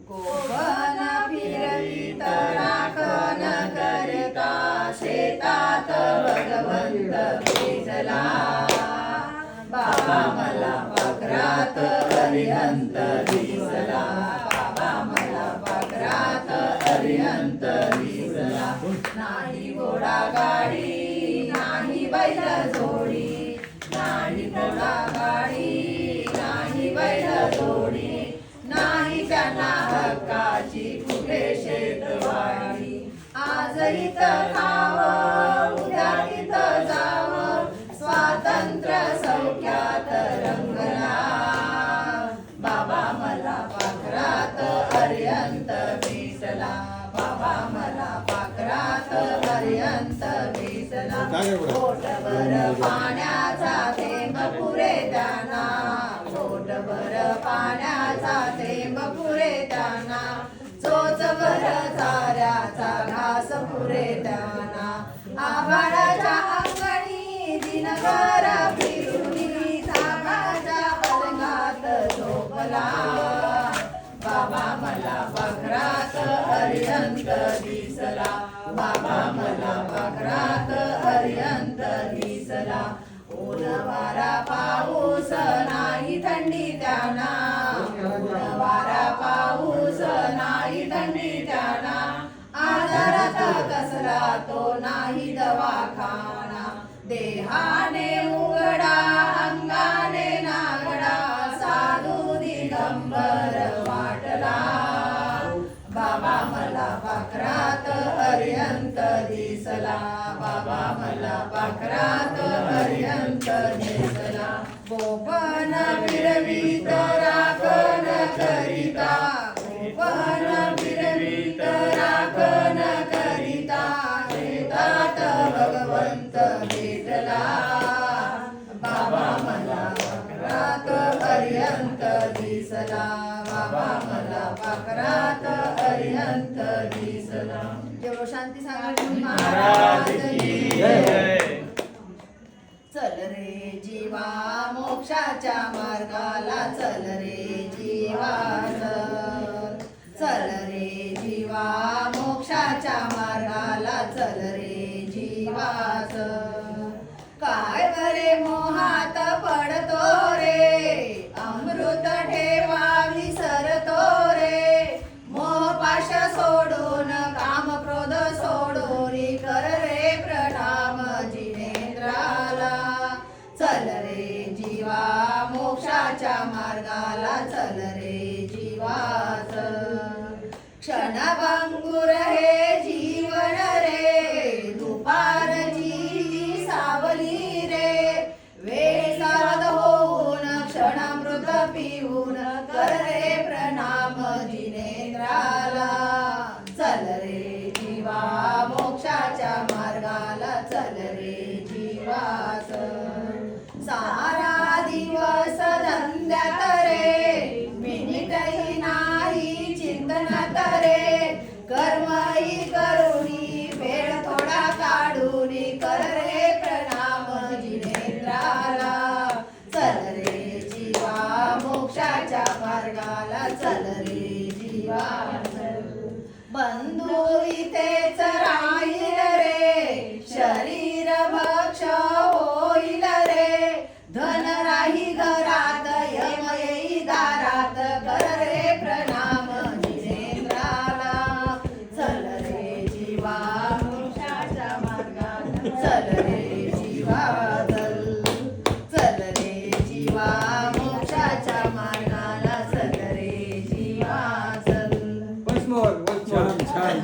गोपन फिरवीत राखण करता शेतात भगवंत भेटला बाबा मला पाखरात अरिहंत दिसला बाबा मला पाखरात अरिहंत दिसला नाही घोडा गाडी नाही बैल जोडी नाही घोडा गाडी नाही बैल जोडी नाही त्यांना हक्काची कुठे शेतवाडी आज इथं खावं उद्या तिथं जावं स्वातंत्र्य सौख्यात रंगला बाबा मला पाखरात अरिहंत दिसला बाबा मला पाखरात अरिहंत दिसला पोटभर पाण्याचा थेंब पुरे त्यांना पोटभर पाण्याचा थेंब पुरे त्यांना चोचभर चाऱ्याचा घास पुरे त्यांना आभाळाच्या अंगणी दिनभर फिरुनी धागाच्या पलंगात झोपला बाबा मला पाखरात अरिहंत दिसला बाबा मला पाखरात अरिहंत दिसला ऊन वारा पाऊस नाही थंडी त्यांना ऊन वारा पाऊस नाही थंडी त्यांना आजारात कसला तो नाही दवाखाना देहाने उघडा अंगाने नागडा साधू दिगंबर वाटला बाबा मला पाखरात अरिहंत दिसला बाबा मला पाखरात अरिहंत दिसला गोपन फिरवीत राखण करिता गोपन फिरवीत राखण करिता शेतात भगवंत भेटला बाबा मला पाखरात अरिहंत दिसला बाबा मला पाखरात अरिहंत दिसला देव शांती महाराज की जय. चल रे जीवा मोक्षाच्या मार्गाला चल रे जीवा चल रे जीवा मोक्षाच्या मार्गाला चल रे जीवा काय बरे मोहात पडतो रे अमृत ठेवा विसरतो रे मोहपाश सोडून काम क्रोध सोडून कर रे प्रणाम जिनेंद्राला चल रे जीवा मोक्षाच्या मार्गाला चल रे जीवाच क्षणभंगुर हे जीवन रे दुपारची सावली रे वेळ सावध होऊन क्षणामृत पिऊन कर रे प्रणाम जिनेंद्राला चल रे जीवा मोक्षाच्या मार्गाला चल रे जीवास सारा दिवस धंद्यात रे मिनिटही नाही चिंतनात रे कर्मही करुणी वेळ थोडा काढून कर रे प्रणाम जिनेंद्राला चल रे जीवा मोक्षाच्या मार्गाला चल रे जीवा बंधू इथेच राहील रे शरीर भक्ष होईल रे धन राही घरात यम येई दारात कर रे प्रणाम जिनेंद्राला चल रे जीवा मोक्षाच्या मार्गाला चल रे जीवा चल रे जीवा मोक्षाच्या मार्गाला चल रे जीवा चल छान छान.